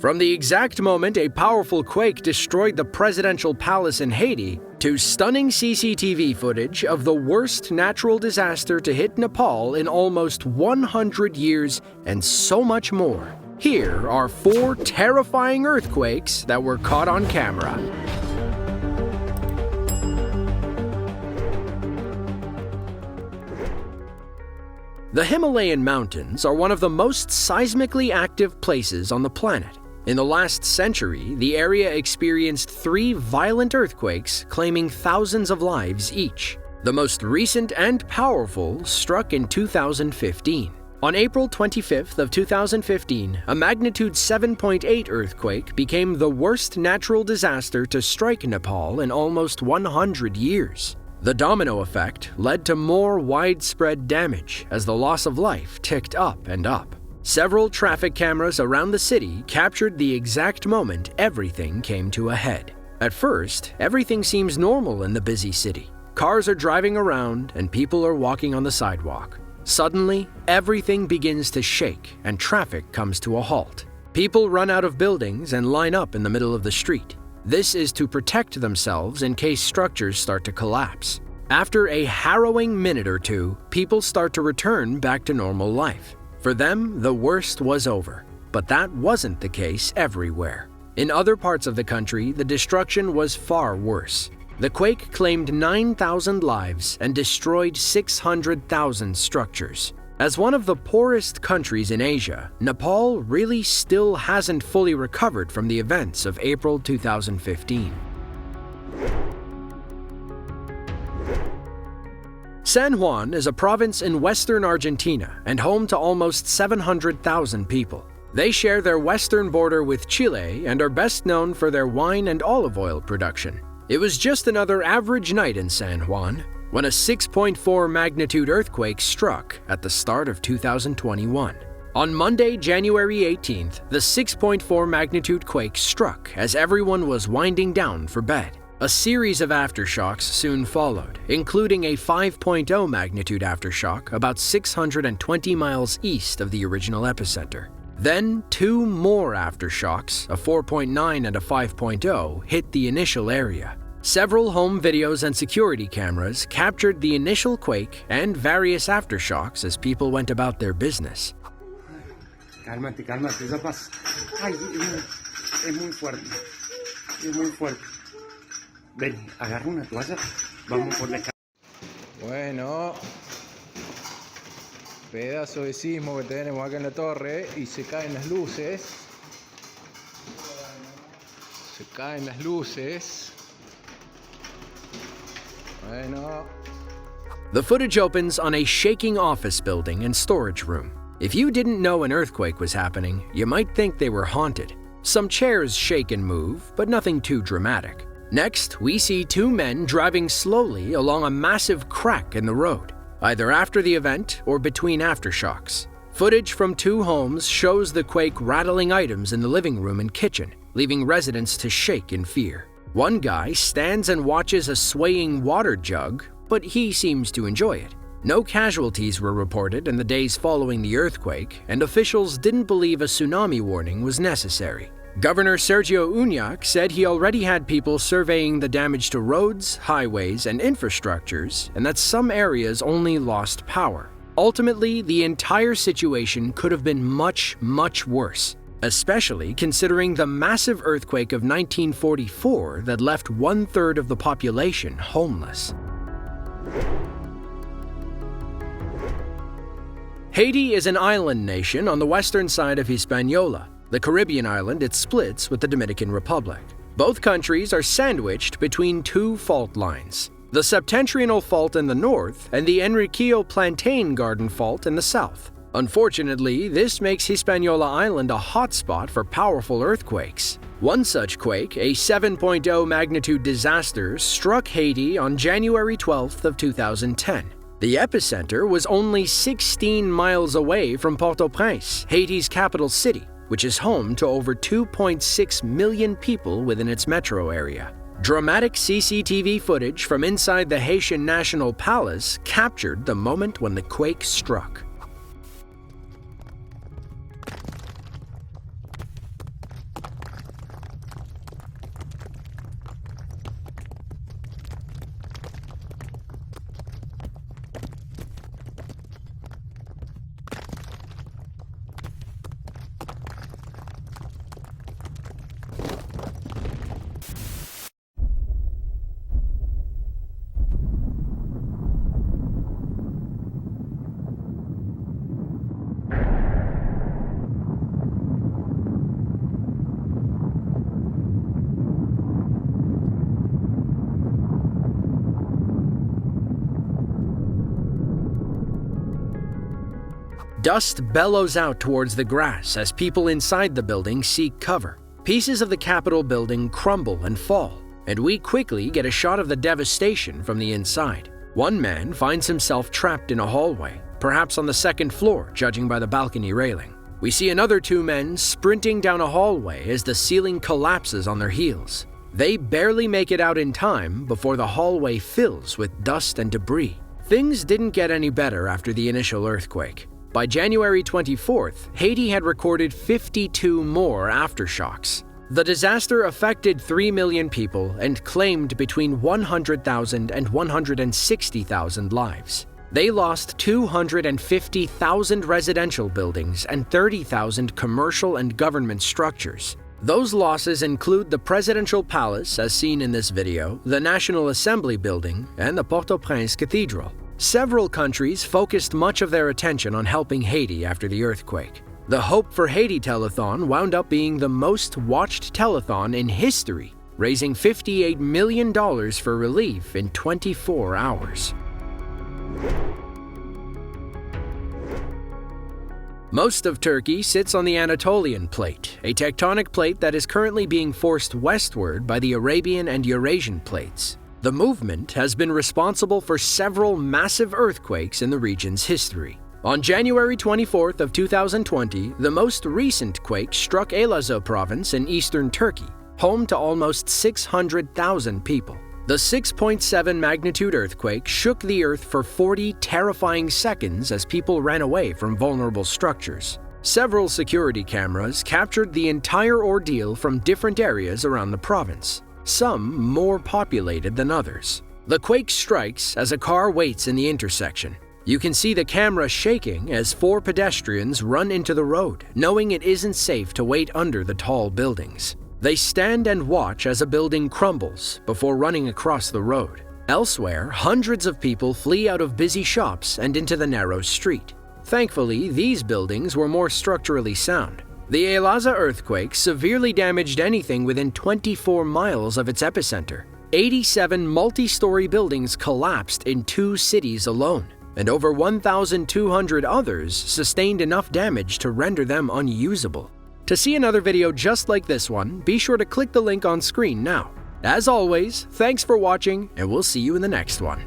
From the exact moment a powerful quake destroyed the presidential palace in Haiti, to stunning CCTV footage of the worst natural disaster to hit Nepal in almost 100 years, and so much more. Here are 4 terrifying earthquakes that were caught on camera. The Himalayan mountains are one of the most seismically active places on the planet. In the last century, the area experienced 3 violent earthquakes, claiming thousands of lives each. The most recent and powerful struck in 2015. On April 25th of 2015, a magnitude 7.8 earthquake became the worst natural disaster to strike Nepal in almost 100 years. The domino effect led to more widespread damage as the loss of life ticked up and up. Several traffic cameras around the city captured the exact moment everything came to a head. At first, everything seems normal in the busy city. Cars are driving around and people are walking on the sidewalk. Suddenly, everything begins to shake and traffic comes to a halt. People run out of buildings and line up in the middle of the street. This is to protect themselves in case structures start to collapse. After a harrowing minute or two, people start to return back to normal life. For them, the worst was over, but that wasn't the case everywhere. In other parts of the country, the destruction was far worse. The quake claimed 9,000 lives and destroyed 600,000 structures. As one of the poorest countries in Asia, Nepal really still hasn't fully recovered from the events of April 2015. San Juan is a province in western Argentina and home to almost 700,000 people. They share their western border with Chile and are best known for their wine and olive oil production. It was just another average night in San Juan when a 6.4 magnitude earthquake struck at the start of 2021. On Monday, January 18th, the 6.4 magnitude quake struck as everyone was winding down for bed. A series of aftershocks soon followed, including a 5.0 magnitude aftershock about 620 miles east of the original epicenter. Then 2 more aftershocks, a 4.9 and a 5.0, hit the initial area. Several home videos and security cameras captured the initial quake and various aftershocks as people went about their business. Cálmate, cálmate, rapaz. Ay, es muy fuerte. Es muy fuerte. Ven, agarra una toalla. Vamos por la. Bueno, pedazo de sismo que tenemos acá en la torre y se caen las luces. Se caen las luces. Bueno. The footage opens on a shaking office building and storage room. If you didn't know an earthquake was happening, you might think they were haunted. Some chairs shake and move, but nothing too dramatic. Next, we see 2 men driving slowly along a massive crack in the road, either after the event or between aftershocks. Footage from 2 homes shows the quake rattling items in the living room and kitchen, leaving residents to shake in fear. One guy stands and watches a swaying water jug, but he seems to enjoy it. No casualties were reported in the days following the earthquake, and officials didn't believe a tsunami warning was necessary. Governor Sergio Uñac said he already had people surveying the damage to roads, highways, and infrastructures, and that some areas only lost power. Ultimately, the entire situation could have been much, much worse, especially considering the massive earthquake of 1944 that left 1/3 of the population homeless. Haiti is an island nation on the western side of Hispaniola, the Caribbean island it splits with the Dominican Republic. Both countries are sandwiched between 2 fault lines, the Septentrional Fault in the north and the Enriquillo Plantain Garden Fault in the south. Unfortunately, this makes Hispaniola Island a hotspot for powerful earthquakes. One such quake, a 7.0 magnitude disaster, struck Haiti on January 12th of 2010. The epicenter was only 16 miles away from Port-au-Prince, Haiti's capital city, which is home to over 2.6 million people within its metro area. Dramatic CCTV footage from inside the Haitian National Palace captured the moment when the quake struck. Dust bellows out towards the grass as people inside the building seek cover. Pieces of the Capitol building crumble and fall, and we quickly get a shot of the devastation from the inside. One man finds himself trapped in a hallway, perhaps on the second floor, judging by the balcony railing. We see another two men sprinting down a hallway as the ceiling collapses on their heels. They barely make it out in time before the hallway fills with dust and debris. Things didn't get any better after the initial earthquake. By January 24th, Haiti had recorded 52 more aftershocks. The disaster affected 3 million people and claimed between 100,000 and 160,000 lives. They lost 250,000 residential buildings and 30,000 commercial and government structures. Those losses include the Presidential Palace, as seen in this video, the National Assembly Building, and the Port-au-Prince Cathedral. Several countries focused much of their attention on helping Haiti after the earthquake. The Hope for Haiti telethon wound up being the most watched telethon in history, raising $58 million for relief in 24 hours. Most of Turkey sits on the Anatolian Plate, a tectonic plate that is currently being forced westward by the Arabian and Eurasian plates. The movement has been responsible for several massive earthquakes in the region's history. On January 24th of 2020, the most recent quake struck Elazığ province in eastern Turkey, home to almost 600,000 people. The 6.7 magnitude earthquake shook the earth for 40 terrifying seconds as people ran away from vulnerable structures. Several security cameras captured the entire ordeal from different areas around the province, some more populated than others. The quake strikes as a car waits in the intersection. You can see the camera shaking as 4 pedestrians run into the road, knowing it isn't safe to wait under the tall buildings. They stand and watch as a building crumbles before running across the road. Elsewhere, hundreds of people flee out of busy shops and into the narrow street. Thankfully, these buildings were more structurally sound. The Elazığ earthquake severely damaged anything within 24 miles of its epicenter. 87 multi-story buildings collapsed in 2 cities alone, and over 1,200 others sustained enough damage to render them unusable. To see another video just like this one, be sure to click the link on screen now. As always, thanks for watching, and we'll see you in the next one.